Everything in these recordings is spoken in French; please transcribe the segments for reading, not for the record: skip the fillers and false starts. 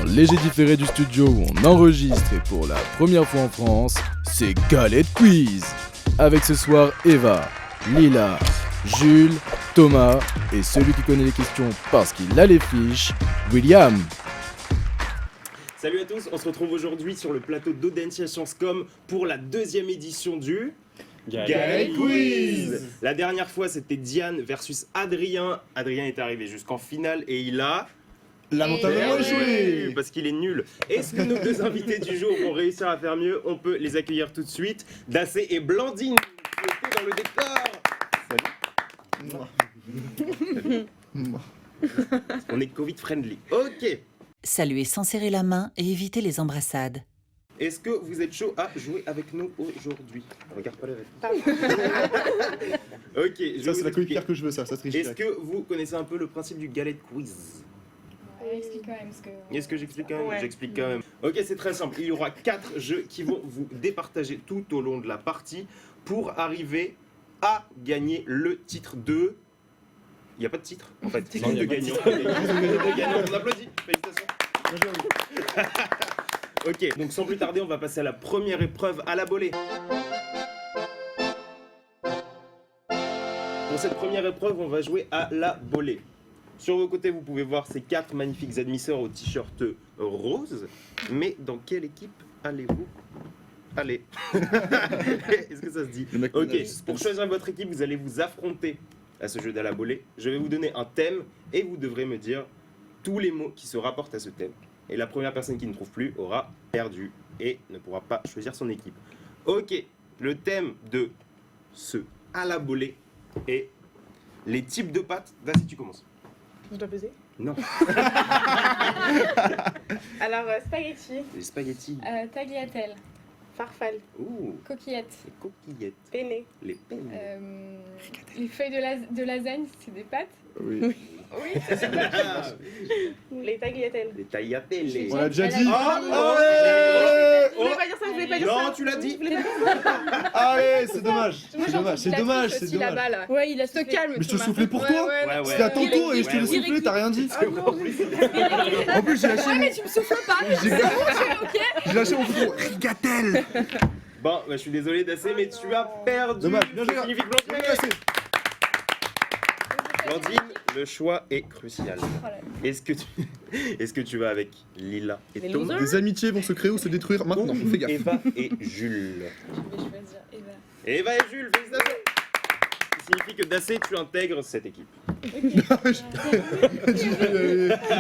léger différé du studio où on enregistre et pour la première fois en France, c'est Galette Quiz. Avec ce soir Eva, Lila, Jules, Thomas et celui qui connaît les questions parce qu'il a les fiches, William. Salut à tous, on se retrouve aujourd'hui sur le plateau d'Audencia Chancecom pour la deuxième édition du Galette Quiz. La dernière fois c'était Diane versus Adrien. Adrien est arrivé jusqu'en finale et il a lamentablement échoué parce qu'il est nul. Est-ce que nos deux invités du jour vont réussir à faire mieux? On peut les accueillir tout de suite. Dassé et Blandine qui étaient dans le décor. On est Covid friendly. Ok. Saluez sans serrer la main et évitez les embrassades. Est-ce que vous êtes chaud à jouer avec nous aujourd'hui? Regarde pas les rêves. Ok, Ça, c'est la coéquipière que je veux, ça triche. Est-ce que vous connaissez un peu le principe du Galette Quiz? Explique quand même ce que... Est-ce que j'explique quand même? Ouais. J'explique quand même. Ok, c'est très simple. Il y aura 4 jeux qui vont vous départager tout au long de la partie pour arriver à gagner le titre de... Il n'y a pas de titre en fait. Non, il y a de pas de gagnant. titre. De gagnant. On applaudit. Félicitations. Ok, donc sans plus tarder, on va passer à la première épreuve à la bolée. Pour cette première épreuve, on va jouer à la bolée. Sur vos côtés, vous pouvez voir ces 4 magnifiques admisseurs au t-shirt rose. Mais dans quelle équipe allez-vous aller? Est-ce que ça se dit? Ok, pour choisir votre équipe, vous allez vous affronter à ce jeu d'à la bolée. Je vais vous donner un thème et vous devrez me dire tous les mots qui se rapportent à ce thème. Et la première personne qui ne trouve plus aura perdu et ne pourra pas choisir son équipe. Ok, le thème de ce à la bolée est les types de pâtes. Vas-y, tu commences. Je dois peser? Non. Alors, spaghetti, Les spaghettis. tagliatelle, farfalle, Ouh, coquillettes, les coquillettes. penne, Les peines. les feuilles de lasagne, c'est des pâtes? Oui. Oui, c'est ça. Les tagliatelles. Les tagliatelles. On l'a déjà dit. Je voulais pas dire ça, je voulais pas dire ça. Non, tu l'as dit. Je voulais pas dire ça. Allez, c'est dommage. Moi, C'est j'ai dommage, entendu c'est la dommage, triche c'est aussi dommage. là-bas, là. Ouais, il a se calme. Mais je te soufflais pour toi. Ouais, Ouais, C'était à ton ouais. tour et je te l'ai Ouais, soufflé, t'as rien dit. Ah non. En plus, j'ai lâché Ouais, mais tu me souffles pas. j'ai lâché mon front. Rigatelle. Bon, bah, je suis désolé Dassé, mais tu as perdu. Dommage, bien joué. Ça signifie que Blandine a gagné. Blandine, le choix est crucial. Est-ce que tu vas avec Lila et Les Thomas Des amitiés vont se créer ou se détruire maintenant. Fais gaffe. Eva et Jules. Je vais choisir Eva. Eva et Jules, félicitations. Ça signifie que Dassé, tu intègres cette équipe.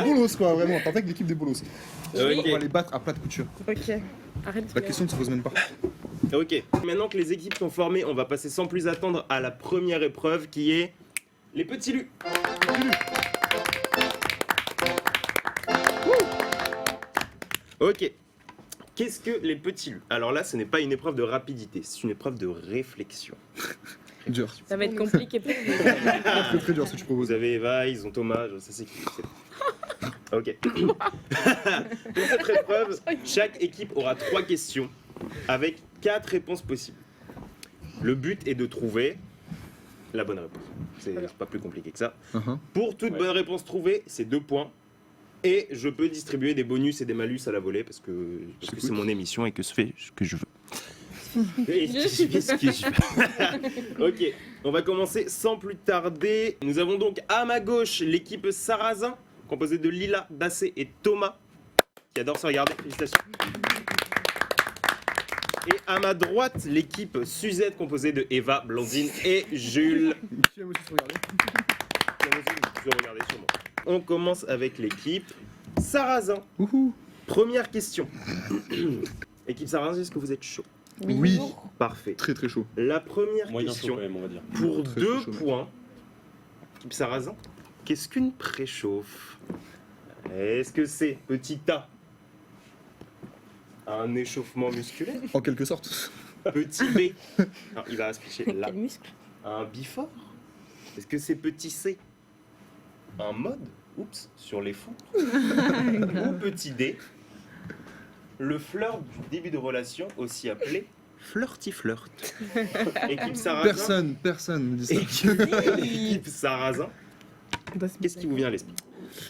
Bolos quoi, vraiment. T'as avec l'équipe des bolos. On Ok. va les battre à plat de couture. Ok. Arrête. La question ne se pose même pas. Ok. Maintenant que les équipes sont formées, on va passer sans plus attendre à la première épreuve qui est les petits lus. Ok. Qu'est-ce que les petits lus? Alors là, ce n'est pas une épreuve de rapidité, c'est une épreuve de réflexion. Dur. Ça va être compliqué pour vous. Très très dur ce que tu Vous proposes. avez Eva, ils ont Thomas, ça c'est qui? Ok. Pour cette épreuve, chaque équipe aura 3 questions avec 4 réponses possibles. Le but est de trouver la bonne réponse. C'est pas plus compliqué que ça. Pour toute bonne réponse trouvée, c'est 2 points. Et je peux distribuer des bonus et des malus à la volée parce que c'est mon émission et que je fais ce que je veux. Et je fais ce que je veux. Ok, on va commencer sans plus tarder. Nous avons donc à ma gauche l'équipe Sarrazin, composée de Lila, Dassé et Thomas, qui adore se regarder. Félicitations. Et à ma droite, l'équipe Suzette, composée de Eva, Blandine et Jules. Qui aime aussi se regarder. Je vais regarder sur moi. On commence avec l'équipe Sarrazin. Ouhou. Première question. Équipe Sarrazin, est-ce que vous êtes chaud? Oui. Parfait. Très très chaud. La première Moyen chaud question, quand même, on va dire. pour Très 2 chaud. points. Équipe Sarrazin, qu'est-ce qu'une préchauffe? Est-ce que c'est petit A, un échauffement musculaire? En quelque sorte. Petit B, alors, il va afficher là, Quel muscle? un bifort? Est-ce que c'est petit C, un mode, oups, sur les fonds? Ou petit D, le flirt du début de relation, aussi appelé flirty-flirt. Équipe Sarrazin. Personne me dit ça. Équipe Sarrazin. Qu'est-ce qui vous vient à l'esprit?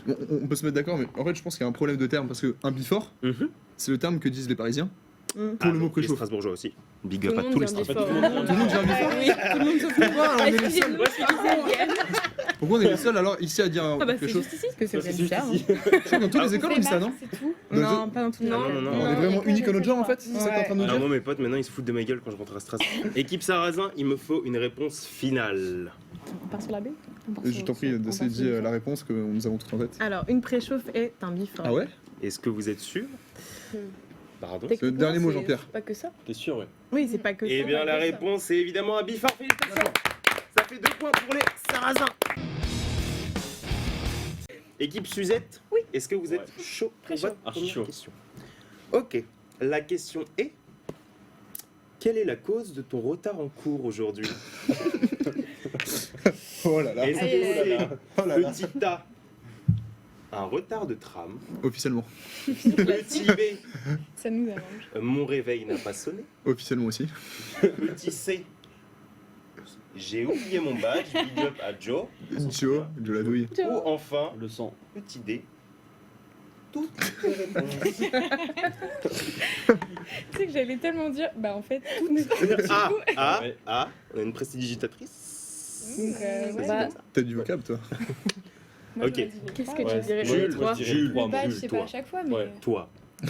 On peut se mettre d'accord, mais en fait, je pense qu'il y a un problème de terme parce que un bifort, c'est le terme que disent les Parisiens pour le mot Les préchauffe. Strasbourgeois aussi. Big Tout up le à monde tous les vient Strasbourgeois. du fort. Tout le monde dit un bifort. Oui, tout le monde sauf nous. Pourquoi on est les seuls Excusez-moi. Pourquoi on est les seuls alors ici à dire un Ah bah c'est préchauffe? juste ici que c'est vrai du terme. Je crois que dans toutes les écoles on dit ça, non? C'est tout. Non, pas dans tout le Non, monde. non, On est vraiment unique à notre genre en fait, c'est ça que t'es en train de nous Alors dire? moi mes potes maintenant ils se foutent de ma gueule quand je rentre à Strasbourg. Équipe Sarrazin, il me faut une réponse finale. On part sur la B. Je t'en prie d'essayer de dire la réponse que nous avons tout en tête. Alors, une préchauffe est un bifort. Ah ouais? Est-ce que vous êtes sûr? Pardon. C'est le dernier mot, Jean-Pierre. Pas que ça. T'es sûr, ouais. Oui, c'est pas que ça. Eh bien pas la que ça. réponse est évidemment un bifort. Félicitations. Ça fait 2 points pour les Sarrazins. Équipe Suzette, Oui. est-ce que vous êtes chaud pour Très chaud. votre Archi première chaud. question? Ok, la question est quelle est la cause de ton retard en cours aujourd'hui? Oh là là, Est-ce que Aïe, aïe, c'est oh là là. petit A, un retard de tram, Officiellement. petit B, Ça nous arrange. mon réveil n'a pas sonné, Officiellement aussi. petit C, j'ai oublié mon badge, big up à Joe, Joe, Joe la douille. ou enfin, Le sang. petit D, toutes les réponses. Tu sais que j'allais tellement dire, bah en fait, tout. Ouais. On a une prestidigitatrice. Donc, ouais. Bah, T'as du vocable toi. Moi, Ok. j'aurais dit les Qu'est-ce trois. que tu Ouais. dirais Jules, toi je dirais Jules, Le trois, badge, Jules, c'est toi. pas à chaque fois, mais. Ouais. Toi,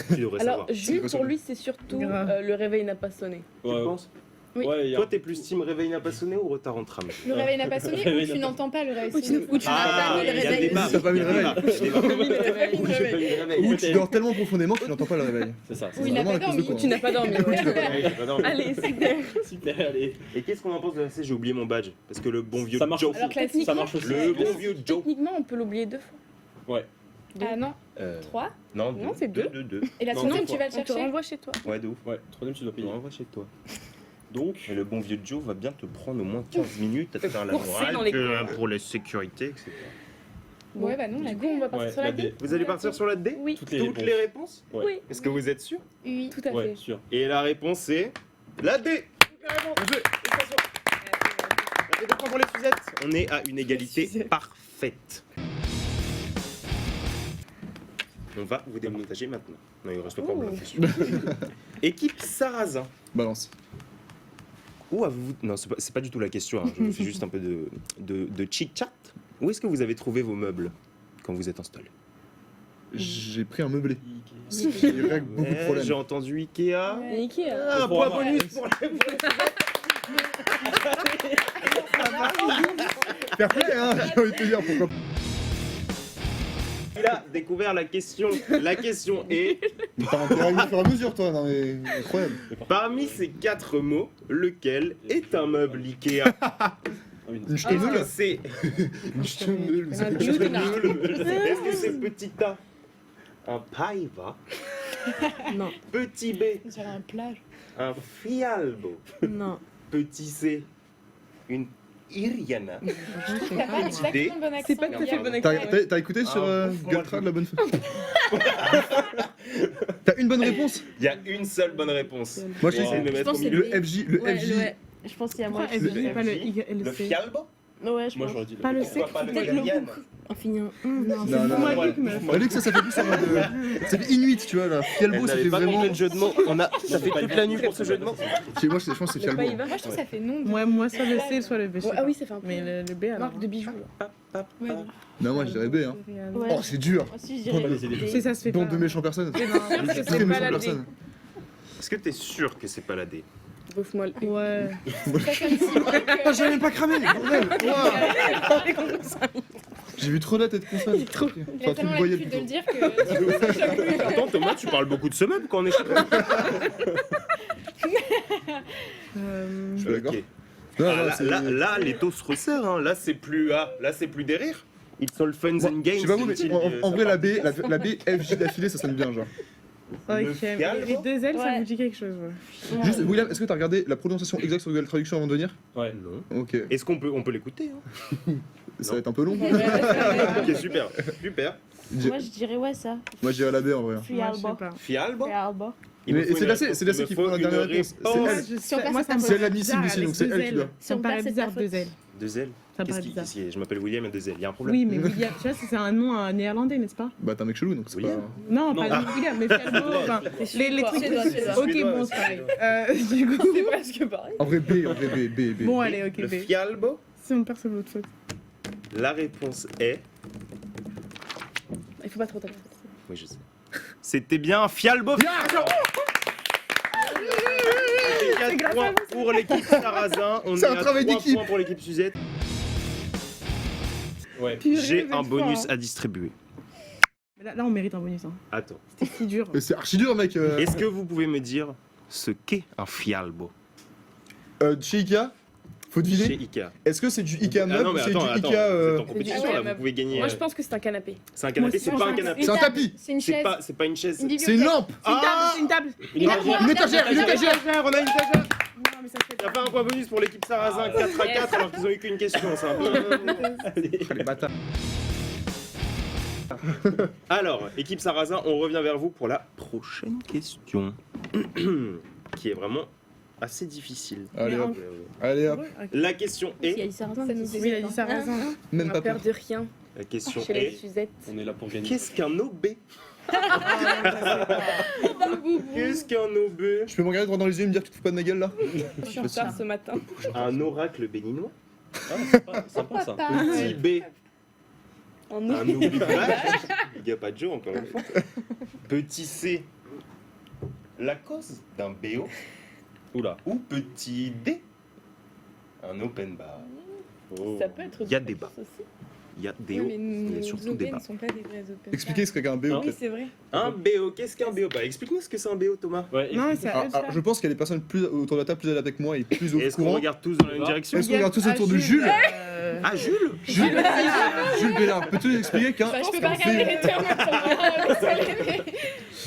tu devrais Alors, savoir. Jules, quoi pour son lui, c'est surtout Grave. le réveil n'a pas sonné. Tu Ouais. penses? Oui. Ouais, il y a- Toi, t'es plus team réveil n'a pas sonné ou retard en tram? Le réveil n'a pas sonné Le réveil ou tu n'a pas- n'entends pas le réveil Ou tu- sonner. ou tu n'as pas mis le il y a réveil. débat. T'as pas mis le réveil. Débat. Ou tu dors tellement profondément que tu n'entends pas le réveil. C'est ça. Ou il n'a vraiment pas la cause de dormi. quoi. Tu n'as pas dormi. ouais. Allez, super. Super, allez. Et qu'est-ce qu'on en pense de la C? J'ai oublié mon badge. Parce que le bon vieux Ça marche Joe. aussi. Alors classique. Ça marche aussi. Le bon vieux Joe. Techniquement, on peut l'oublier 2 fois. Ouais. Ah non, 3. Non, Non, c'est deux. deux. Et la Non, troisième, deux tu vas le On te chercher. renvoie chez toi. Ouais, de ouf. Ouais, troisième, tu dois On payer. renvoie chez toi. Donc, Et le bon vieux Joe va bien te prendre au moins 15 minutes à te faire la Courser morale dans les pour la sécurité, etc. Ouais, bah non, la Du coup, on va partir ouais, sur la la D. D. Vous allez partir sur la D? Oui, Toutes Toutes les réponses? Ouais. oui, Est-ce que vous êtes sûr? Oui. tout à Ouais, fait. sûr. Et la réponse est la D. Ça fait 2 points pour les Suzettes. On est à une égalité Suzette. parfaite. On va vous départager maintenant. Non, il reste pas beaucoup de questions. Équipe Sarrazin. Balance. Où avez-vous... Non, c'est pas du tout la question. Hein. Je fais juste un peu de chit-chat. Où est-ce que vous avez trouvé vos meubles quand vous êtes installés? J'ai pris un meublé. Il règle beaucoup de J'ai problèmes. entendu Ikea. Ouais. Ikea. Ah, un Pour point avoir- bonus pour les Fair play, hein, j'ai envie de te dire pourquoi pas. Il a découvert la question. La question est, T'as intérêt à au fur et à mesure, toi, non mais incroyable. parmi ces 4 mots, lequel est un meuble Ikea? Une Est-ce que chenille. c'est Un Est-ce Nutella. que c'est petit A, un paiva, Non, petit B, Sur un plage. un fialbo, non. petit C, une iriana, T'as pas exactement le bon accent. C'est pas tout à fait le bon accent. T'as écouté sur Ah, Galtrad la bonne fois? T'as une bonne réponse? Il y a une seule bonne réponse. Moi je Wow. sais de me Je mettre pense au que c'est milieu. le FJ, le FJ. Je pense qu'il y a moi. Pourquoi elle dit pas le I, Le C? fialbo? Ouais, je Moi, pense. j'aurais dit. Pas le C. Pourquoi pas le peut-être le iriana? On finit en 1. Non, Non, c'est non, moi non, Luc, meuf. Bah, Luc, ça fait plus en mode. Ça fait Inuit, tu vois, là. Elle Fialbo, ça n'avait fait pas vraiment. compris le jeu de mots. Ça fait toute la nuit pour ce jeu de mots. Moi, je pense que c'est Le Fialbo. Païva. Moi, je trouve que ça fait nom de. Moi, soit le C, soit le B. Ah oui, ça fait un peu. Mais le B, alors. Marque de bijoux. là. Ouais. Non, moi je dirais B, hein. Ouais. Oh, c'est dur. Moi aussi, je dirais. Si ça se fait Bande pas. de méchants personnes. C'est non, parce que Toutes c'est les pas méchantes la D. personnes. Est-ce que t'es sûr que c'est pas la D? Bouffe-moi le Ouais. Ça comme si. Oh, j'avais même pas cramé, bordel. Wow. J'ai vu trop la tête console. Il a tellement l'habitude de le dire que. Attends, Thomas, tu parles beaucoup de ce meuble quand on est chez toi. Je suis d'accord. Ok. Non, Ah, non, là, c'est. là, les taux se resserrent. Hein. Là, c'est plus des rires. It's all fun and games. Je sais pas vous, mais dit-il, en vrai, ça la B, la B, FJ d'affilée, ça sonne bien, genre. Ok, Le fialbo. les 2 L, ça Ouais. vous dit quelque chose, ouais. Juste, William, est-ce que t'as regardé la prononciation exacte sur Google Traduction avant de venir? Ouais. Non. Ok, Est-ce qu'on peut l'écouter hein? ça va être un peu long. Ok, super, super. Moi, je dirais ouais, ça. Moi, j'irais la B en vrai. Moi, je sais pas. Fialbo. Fialbo. Il me Mais faut c'est une la C, réponse. c'est la Il C me qui faut prend la une dernière réponse. C'est réponse. elle. Si on passe Moi, à ça me C'est paraît elle l'admissible bizarre ici, donc avec c'est deux elle qui L. doit. Si Ça on me paraît passe, c'est bizarre ta faute. 2 L. 2 L. Ça paraît bizarre. Je m'appelle William à 2 L. Il y a un problème. Oui, mais William, tu vois, c'est un nom néerlandais, n'est-ce pas? Bah, t'es un mec chelou donc c'est William. pas. Non, Non. pas William, mais Fialbo. Enfin, les trucs. Suédois. Ok, bon, c'est pareil. Du coup, C'est presque pareil. En vrai, B. bon, allez, ok, Le B. fialbo. Si on perd, c'est l'autre faute. La réponse est. Il faut pas trop taper. Oui, je sais. C'était bien fialbo. Ah, 4 points pour l'équipe Sarrazin. On est C'est un à travail 3 d'équipe. points pour l'équipe Suzette. Ouais. J'ai vous un êtes bonus forts, à distribuer. hein. Là, on mérite un bonus. Hein. Attends. C'était si dur. C'est archi dur, mec. Est-ce que vous pouvez me dire ce qu'est un fialbo Chez Ikea, faut chez deviner. Ikea? Est-ce que c'est du Ikea Ah meuble non, ou mais c'est attends, du attends, Ikea. vous êtes en compétition Ah ouais, là, mais vous pouvez gagner. Moi, je pense que c'est un canapé. C'est un canapé, Moi c'est aussi, pas un je pense canapé. C'est un tapis. C'est une chaise. C'est pas une chaise. Une C'est une lampe. C'est une table. Une étagère. Une étagère. On a une étagère. Non, mais ça se fait Il n'y a pas un point bonus pour l'équipe Sarrazin 4 à 4 alors qu'ils ont eu qu'une question. C'est un peu. Les bâtards. Alors, équipe Sarrazin, on revient vers vous pour la prochaine question. Qui est vraiment assez difficile. Allez Mais hop. Allez hop. La question Il y a est. dit Sarrazin. Oui, il a dit ça raison. Même On pas a peur peur. de rien La question chez les est. Suzettes. On est là pour gagner. Qu'est-ce qu'un OB? Qu'est-ce qu'un OB? Je peux me regarder droit dans les yeux et me dire que tu te fous pas de ma gueule là? Je suis en retard ce matin. Un oracle béninois? Ah, sympa, sympa ça. Petit B. En Un oubliage. Il n'y a pas de jeu encore une fois. Petit C. La cause d'un BO. Oula. Ou petit D. Un open bar. Oh. Ça peut être. Il y a débat. aussi. Il y a Oui, DO. mais Il y a nos surtout OB débat. ne sont pas des vrais open. Expliquez ce qu'est un BO. Non. Oui, peut-être. c'est vrai. Un BO. Qu'est-ce qu'un BO? Bah, explique-nous ce que c'est un BO, Thomas. Ouais, Non, mais c'est à eux de Alors, faire. je pense qu'il y a des personnes plus autour de la table plus adaptées que moi et plus au Est-ce qu'on courant. regarde tous dans la même direction? Est-ce qu'on regarde tous autour de Jules? Ah, Jules. Jules Bellard, peux-tu nous expliquer qu'un Bah, je peux pas regarder les termes en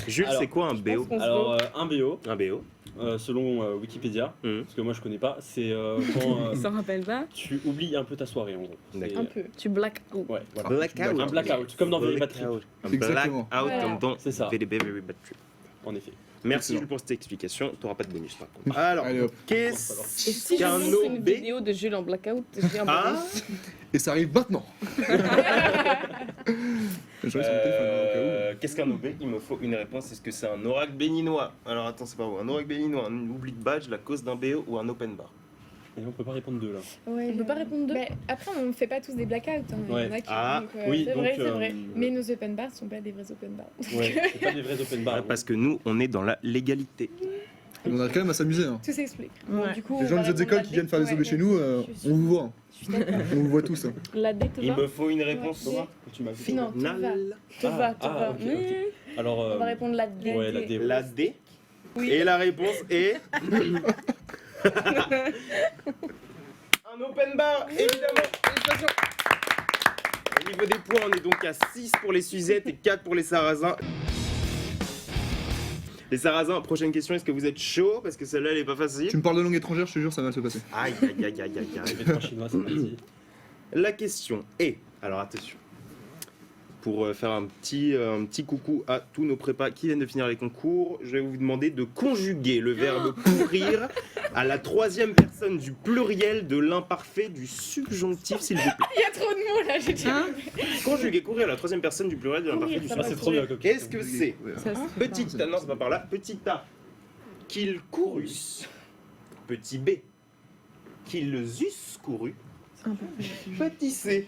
Jules, Alors, c'est quoi un BO? Alors, un BO, Un BO. selon Wikipédia, Mhm. parce que moi je connais pas, c'est quand Il s'en rappelle pas. tu oublies un peu ta soirée en gros. D'accord. Un peu. Tu black out. Ouais, voilà. Blackout. Un blackout, comme dans Very Bad Trip, Un Exactement. blackout Voilà. comme dans C'est ça. Very Bad Trip. en effet. Merci Excellent. Jules pour cette explication. T'auras pas de bonus par contre. Alors, Allez hop. Et qu'est-ce si je qu'un montre une OB? vidéo de Jules en blackout, j'ai un Ah. bonus. Et ça arrive maintenant. Je vais sur mon téléphone hein, au cas où. Qu'est-ce qu'un OB? Il me faut une réponse. Est-ce que c'est un oracle béninois? Alors attends, c'est pas où? Un oracle béninois, un oubli de badge, la cause d'un BO ou un open bar? Et on peut pas répondre deux là. On peut pas répondre deux. Bah, après, on fait pas tous des blackouts. Hein. Il y Ouais. en a qui Ah, donc, oui, c'est donc, vrai, c'est vrai. Mais nos open bars sont pas des vrais open bars. Ouais, c'est pas des vrais open bars. Parce que nous, on est dans la légalité. On arrive quand même à s'amuser. Hein. Tout s'explique. Ouais. Du coup, Les gens des autres écoles qui viennent faire des OB chez nous, on vous voit. hein. Je suis d'accord. On vous voit tous. hein. La D te Il va me faut une réponse Ouais. Tu m'as vu. Non, te va. finale. Te va, te va. ok, ok. Alors, On va répondre la D. ouais, la D. ouais. La D. Oui. Et la réponse est. Un open bar, évidemment. Félicitations. Au niveau des points, on est donc à 6 pour les Suzettes et 4 pour les Sarrazins. Les Sarrazins, prochaine question, est-ce que vous êtes chaud? Parce que celle-là, elle est pas facile. Tu me parles de langue étrangère, je te jure, ça va mal se passer. Aïe, aïe, aïe, aïe, aïe, aïe. Les trois chinois, c'est parti. La question est, alors attention, pour faire un petit coucou à tous nos prépas qui viennent de finir les concours, je vais vous demander de conjuguer le verbe courir à la troisième personne du pluriel de l'imparfait du subjonctif, s'il vous plaît. Il y a trop de mots là, j'ai déjà. Conjuguer courir à la troisième personne du pluriel de l'imparfait du ça Ah, va, c'est subjonctif. trop bien comme Est-ce que c'est Ça, c'est petite A, non c'est pas par là, petit A, qu'ils courussent, petit B, qu'ils eussent couru, un peu plus. petit C,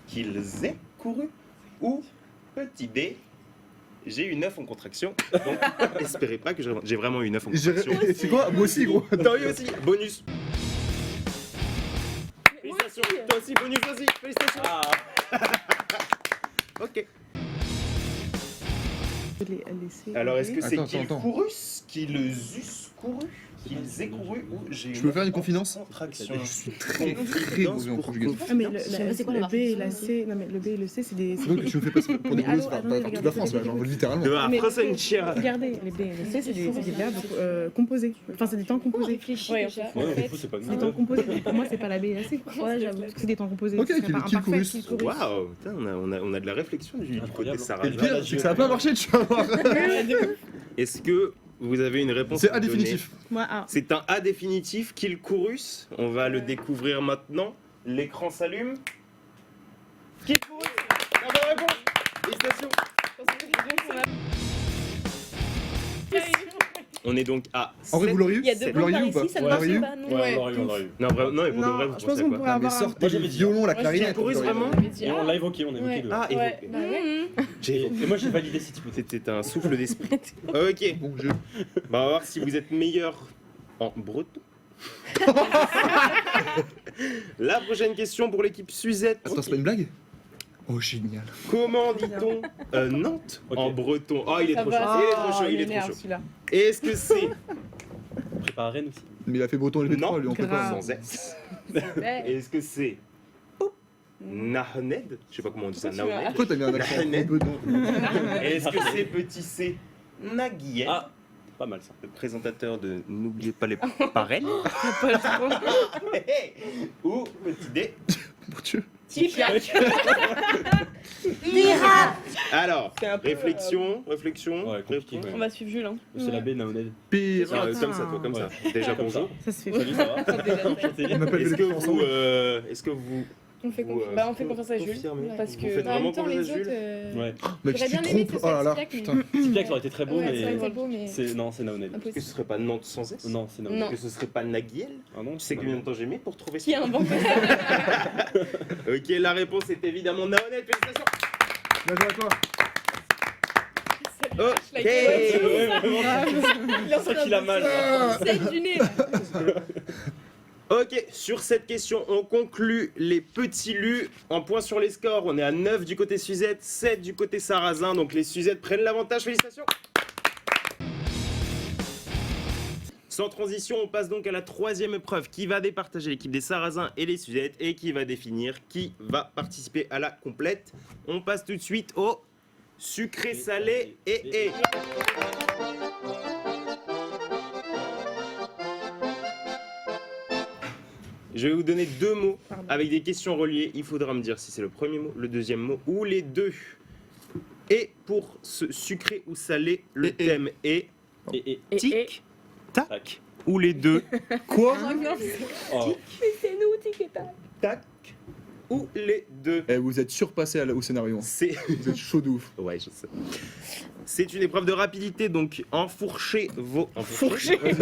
qu'ils aient couru, ou petit D, j'ai eu 9 en contraction, donc espérez pas que j'ai vraiment eu 9 en contraction. C'est quoi? Moi aussi, gros. T'as eu aussi, bonus. Félicitations, toi aussi, bonus aussi, félicitations. Ah, Ok. Laisser. Alors est-ce que c'est Attends, qu'ils attends. courussent, qu'ils eussent couru, qu'ils aient couru, ou j'ai eu Je peux faire une confidence? contraction. Je suis très mauvais en conjugaison. Ah, mais C'est quoi la le B et la partition C. Non, mais le B et le C, c'est des. C'est donc que tu me fais passer pour des Mais allô, bolos par attendez, toute la regardez, France, là, genre littéralement. De la Mais- Frozentia. Regardez, les B et les C, c'est des verbes composés. Enfin, c'est des temps composés. Réfléchis Ouais, déjà. ouais, en du fait. coup, c'est pas C'est des temps composés. Pour moi, c'est pas la B et la C. Ouais, j'avoue. Parce que c'est des temps composés. Ok, Ce serait pas qu'il imparfait, courus. qu'il courus. Waouh, putain, on a de la réflexion du côté Incroyable. Et Sarah. le pire, c'est que ça va pas marcher, tu vas voir. Est-ce que vous avez une réponse C'est à me A définitif. Moi, A. donner? C'est un A définitif qu'ils courussent. On va le découvrir maintenant. l'écran s'allume. Qui pose la bonne réponse. Félicitations. On est donc à. En vrai, vous l'auriez eu Il y a deux Vous points l'auriez par eu ou pas ici, ça ne Vous l'auriez marche eu pas, non. Ouais, on l'aurait eu, on l'aurait eu. Non, vraiment, non, et pour de Non, vrai, vous je pense pensez à qu'on quoi pourrait Ah, mais avoir un... sortez Moi, le j'avais dit, violon, la Moi, clarinette. je temporise vous l'auriez vraiment. eu. Et on l'a évoqué, on a évoqué Ouais. le. Ah, Ouais. évoqué. Bah ouais. J'ai évoqué. Et moi j'ai validé cette hypothèse. C'était un souffle d'esprit. Ok. Bon jeu. Bah, on va voir si vous êtes meilleur en breton. La prochaine question pour l'équipe Suzette. Attends, c'est pas une blague? Oh, génial. Comment dit-on Nantes Ok. en breton? Oh, il est Ça trop chaud. va. Il est trop chaud. Oh, Il est énerve, trop chaud. celui-là. Est-ce que c'est Prépare à Rennes aussi. Mais il a fait breton et Non. V3, lui, on peut pas. Grave. sans S? Ouais. Est-ce que c'est Nahned? Je sais pas comment on dit ça. Pourquoi tu Nahned. Pourquoi t'as mis un accent Nahned. bedon? Est-ce que c'est petit C Naguiel? Ah, pas mal ça. Le présentateur de N'oubliez pas les parelles. Ou petit D. Mon Dieu. Alors, C'est un peu, réflexion. Ouais, compliqué, réponse. ouais. On va suivre Jules. Hein. C'est la baie Naoned. Pire. Ah, comme ça, toi, comme ça. Déjà, Comme ça. bonjour. Ça se fait. Salut, ça va Enchanté. On appelle Est-ce les que gens ensemble. est-ce que vous On fait, Vous, bah, on fait confiance à Jules. confirmez. Parce Vous que faites en vraiment même temps, confiance à les autres. Jules Mec, j'aurais tu bien aimé te que trompes. ce Oh là là, soit Tiac, mais- putain. Tipiac, ça aurait été très beau, Ouais, ça mais. aurait été beau, mais. Non, c'est Naoned. Est-ce que Impossible. ce serait pas Nantes sans S? Non, c'est Non. Naoned. Que ce serait pas Naguiel? Ah non, Tu sais combien de temps j'ai mis pour trouver Qui ça? a inventé ça? Ok, la réponse est évidemment Naoned. Félicitations. Bien joué à toi. Ok. Ouais, vraiment, Il c'est ça qu'il a mal. C'est du nez. Ok, sur cette question, on conclut les petits lus. En point sur les scores, on est à 9 du côté Suzette, 7 du côté Sarrazin. Donc les Suzettes prennent l'avantage. Félicitations. Sans transition, on passe donc à la troisième épreuve qui va départager l'équipe des Sarrazins et les Suzettes et qui va définir qui va participer à la complète. On passe tout de suite au sucré, salé et. Je vais vous donner deux mots avec des questions reliées. Il faudra me dire si c'est le premier mot, le deuxième mot ou les deux. Et pour ce sucré ou salé, le thème est Et. tic, tac ou les deux. Quoi? Oh. C'est nous, tic et tac. Tac ou les deux. Eh, vous êtes surpassé au scénario. C'est Vous êtes chaud de ouf. ouais, je sais. C'est une épreuve de rapidité, donc enfourchez vos Fourché. Vas-y,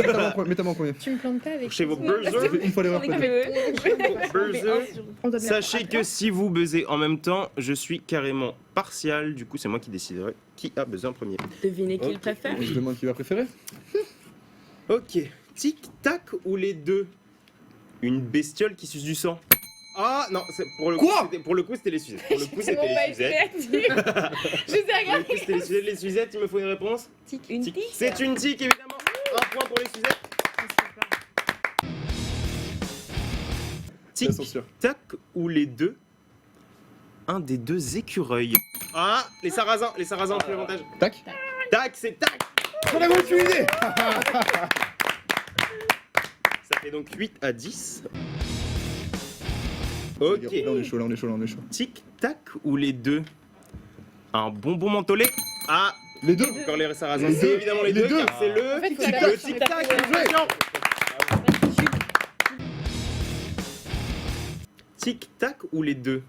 mets-moi en premier. Tu me plantes pas avec. Enfourchez vos Non, buzzers. Une fois l'erreur, pas deux. Buzzers. On donne la Sachez que si vous buzzez en même temps, je suis carrément partial. Du coup, c'est moi qui déciderai qui a buzzé en premier. Devinez qui Ok. le préfère. On se demande qui va préférer. Ok. Tic tac ou les deux. Une bestiole qui suce du sang. Ah non, pour le Quoi coup, pour le coup, c'était les Suzettes. Pour le coup, c'était Bon, bah, les Suzettes. créatif. Je sais Pour le regarder. coup, c'était les Suzettes. Les Suzettes, il me faut une réponse. Une Tic. tic. C'est une tic, évidemment. Un point pour les Suzettes. Tic La censure. tac ou les deux. Un des deux écureuils. Ah, les Sarrazins ont pris l'avantage. Tac. Tac, c'est tac. J'en avais aucune idée. Ça fait donc 8 à 10. Ok. Là, on est chaud, là, on est chaud, là, on est chaud. Tic tac ou les deux. Un bonbon mentholé. Ah, Les deux. encore les Sarrazins. Les C'est deux. évidemment les Les deux, deux. car c'est le En fait, faut tic adapter le sur tic les tac. tapis. Attention. Tic tac ou les deux.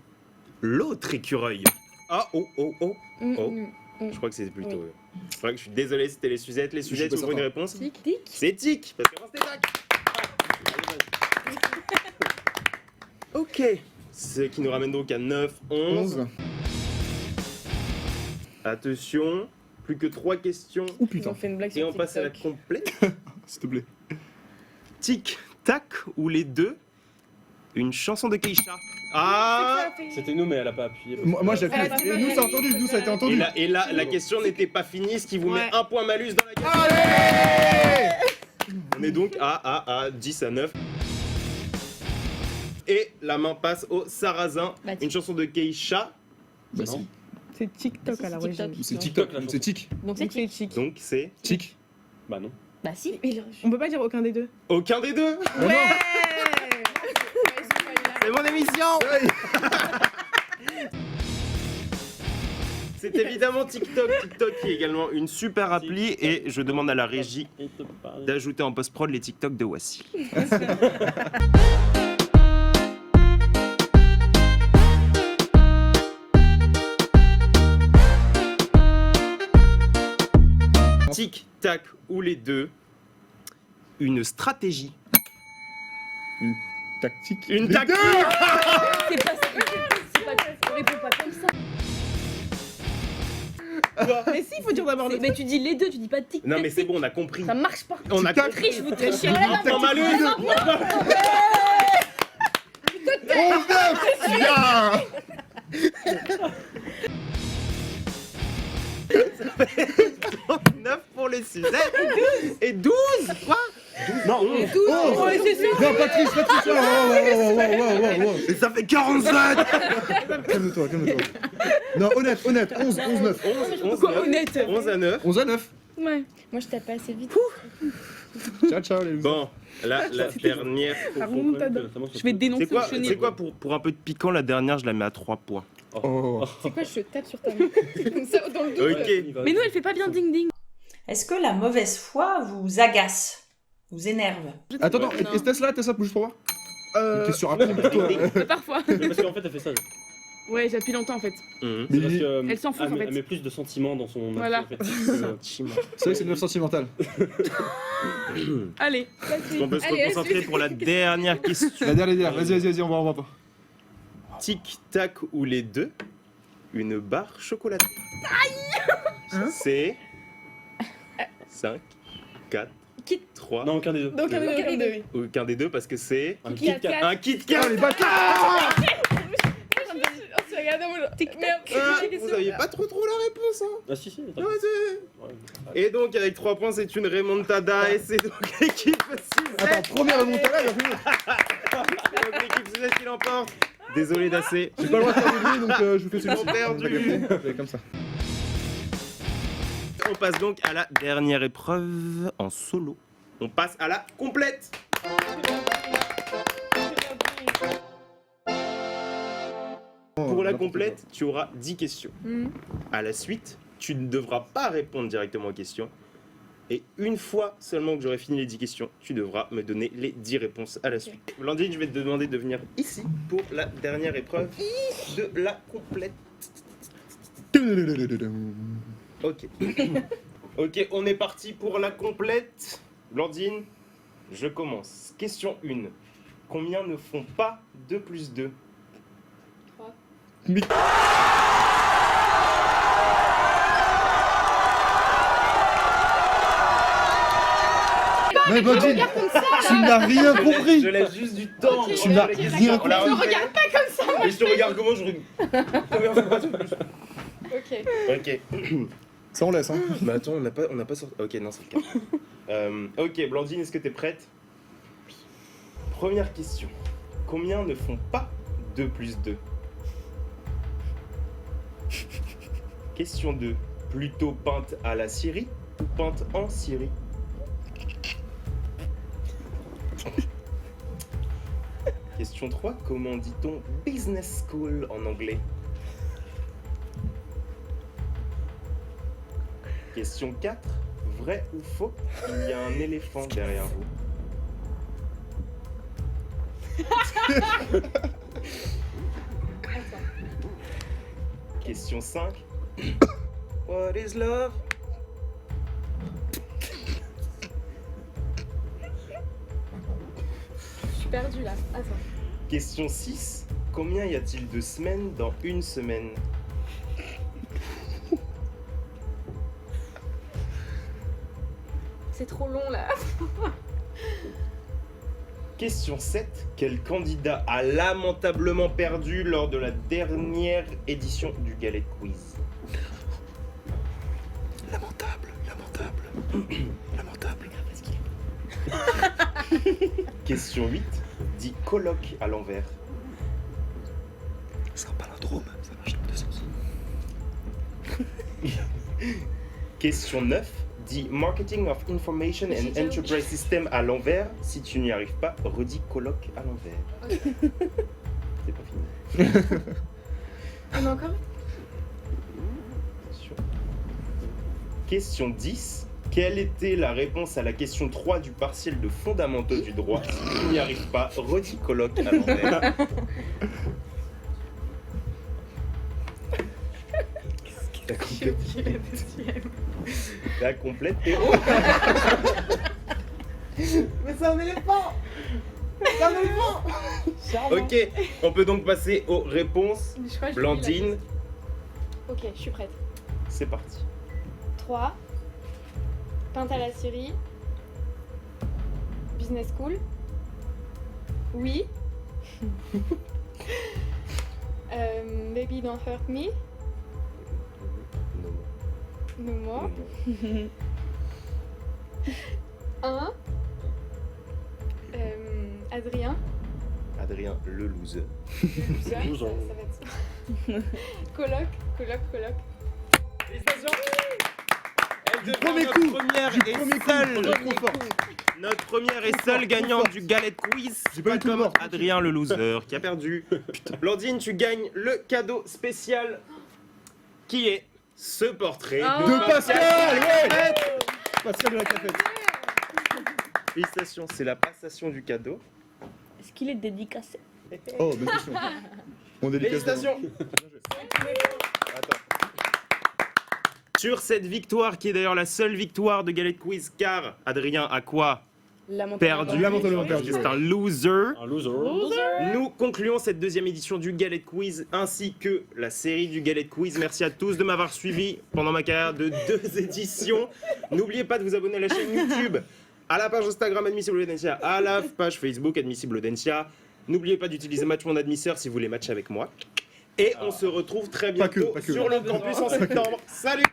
L'autre écureuil. Ah, oh, oh, oh. Oh. Je crois que c'est plutôt. C'est vrai que je suis désolé, c'était les Suzettes. Les Suzettes, pas ouvrent une certain. réponse. Tic, tic. C'est tic, parce qu'avant c'était tac. Ok. Ce qui nous ramène donc à 9, 11. 11. Attention, plus que 3 questions. Oh Ils putain. ont fait une blague Et sur on passe à la TikTok. complète. S'il te plaît. Tic, tac, ou les deux. Une chanson de Keisha. Ah. C'était nous, mais elle a pas appuyé. Moi j'ai Elle a appuyé. pas Et nous, fait. ça a entendu. Nous, ça a été Et entendu. la question n'était pas finie, ce qui vous met Ouais. un point malus dans la question. Allez. On est donc à 10 à 9. Et la main passe au Sarrazin. Bah, Une chanson de Keisha. Bah Non. si. C'est TikTok à la C'est origine. TikTok. C'est Non. TikTok. TikTok, la C'est tic. Donc Donc c'est c'est tic. chic. Donc c'est Tic. Bah non. Bah si. On peut pas dire aucun des deux. aucun des deux. Oh non. C'est mon émission. Hey. C'est évidemment TikTok. TikTok qui est également une super appli. Et je demande à la régie Et te parle. d'ajouter en post-prod les TikTok de Wassil. tic, tac ou les deux. Une stratégie. Tactique. Une Les tactique. C'est pas ça. C'est pas ça. On répond pas comme ça. Mais si, il faut dire d'abord le Mais tu dis les deux, tu dis pas tic. Non mais c'est bon, on a compris. Ça marche pas. On a Tic-tac. compris. Je vous triche. Non, malus. 9 pour les sucettes et 12. Quoi? Non, 11. Oh, c'est ça. non, Patrice. Et ça fait 47. Calme-toi. Non, honnête. 11, 9. 11 honnête? 11 à 9. 11 à 9. Ouais. Moi, je tape assez vite. Ciao, les Bon, la dernière. Je vais dénoncer le chenil. C'est quoi pour un peu de piquant, la dernière, je la mets à 3 points. Oh. C'est quoi, je tape sur ta main comme ça dans le dos. Ok. Mais nous, elle fait pas bien ding ding. Est-ce que la mauvaise foi vous agace, vous énerve? Attends, et Tesla, juste pour voir. Question rapide pour toi. Parfois. Parce qu'en fait, elle fait ça. Ouais, j'appuie longtemps en fait. Mhm. C'est parce que, Elle s'en fout, en fait. Elle met plus de sentiments dans son. Voilà. En fait. C'est vrai que c'est une œuvre sentimentale. Allez. On peut se Allez, reconcentrer pour la dernière question. La dernière, vas-y, on va pas. Tic, tac ou les deux. Une barre chocolatée. C'est 5, 4, 3. Non, aucun des deux. Donc, Aucun des deux parce que c'est Un Kit Kat. Kit Kat. un Kit Kat. les bâtards. on se regarde en mode. Merde. Vous aviez pas trop la réponse, hein. Ah si. Attends. Ouais, c'est- Ouais. Et donc avec 3 points, c'est une remontada et c'est donc l'équipe Suzette. Attends, première remontada, il va finir. C'est donc l'équipe Suzette qui l'emporte. Désolé d'asser. J'ai pas le droit de faire de bruit, donc je vous fais celui-ci. Ils ont perdu. C'est comme ça. On passe donc à la dernière épreuve en solo. On passe à la complète. Pour la complète, tu auras 10 questions. À la suite, tu ne devras pas répondre directement aux questions. Et une fois seulement que j'aurai fini les 10 questions, tu devras me donner les 10 réponses à la suite. Blandine, je vais te demander de venir ici pour la dernière épreuve de la complète. Ok. Ok, on est parti pour la complète. Blandine, je commence. Question 1. Combien ne font pas 2 plus 2? Mais Blandine, tu n'as rien compris. Je laisse juste du temps. Tu n'as rien compris. Ne regarde pas comme ça. Et je te regarde comment je Ok. Ça, on laisse, hein. Mais attends, on n'a pas sorti. Ok, non, c'est le cas. Ok, Blandine, est-ce que t'es prête? Première question. Combien ne font pas 2 plus 2? Question 2. Plutôt peinte à la Syrie ou peinte en Syrie? Question 3. Comment dit-on business school en anglais? Question 4. Vrai ou faux? Il y a un éléphant derrière vous. Question 5. What is love? Je suis perdue là. Attends. Question 6. Combien y a-t-il de semaines dans une semaine? C'est trop long là. Question 7. Quel candidat a lamentablement perdu lors de la dernière édition du Galet Quiz? Lamentable. Question 8. Dit colloque à l'envers. C'est un palindrome, ça marche dans deux sens. Question 9. Dit Marketing of Information and Enterprise System à l'envers. Si tu n'y arrives pas, redis colloque à l'envers. C'est pas fini. On a encore Attention. Question 10. Quelle était la réponse à la question 3 du partiel de fondamentaux du droit? Si tu n'y arrives pas, redis colloque à l'envers. T'as J'ai complété. oublié la deuxième. T'as complété. Mais c'est un éléphant. C'est un éléphant. Ok, on peut donc passer aux réponses. Je crois que j'ai oublié la Blandine, deuxième. Ok, je suis prête. c'est parti. 3. Peinte à la Syrie. Business School. Oui. Baby Don't Hurt Me. No More. 1. Adrien. Adrien, le loser. Ça va être... Coloc. Félicitations. Elle devient premier notre coup. première Du et premier coup, seule. trop fort. Notre première et seule gagnante du Galette Quiz. J'ai pas eu tout comme mort. Adrien le loser qui a perdu. Blandine, tu gagnes le cadeau spécial qui est ce portrait De Pascal, ouais. Pascal de la cafette. Félicitations, c'est la passation du cadeau. Est-ce qu'il est dédicacé? Oh, bonne question. On dédicace Félicitations. Attends. Sur cette victoire, qui est d'ailleurs la seule victoire de Galette Quiz, car Adrien a quoi perdu. Lamentablement perdu, C'est ouais. un loser. Un loser. Nous concluons cette deuxième édition du Galette Quiz ainsi que la série du Galette Quiz. Merci à tous de m'avoir suivi pendant ma carrière de 2 éditions. N'oubliez pas de vous abonner à la chaîne YouTube, à la page Instagram Admissible Audencia, à la page Facebook Admissible Audencia. N'oubliez pas d'utiliser Match Mon Admisseur si vous voulez matcher avec moi. Et on se retrouve très Pas que, bientôt pas que. sur le campus en septembre. Salut!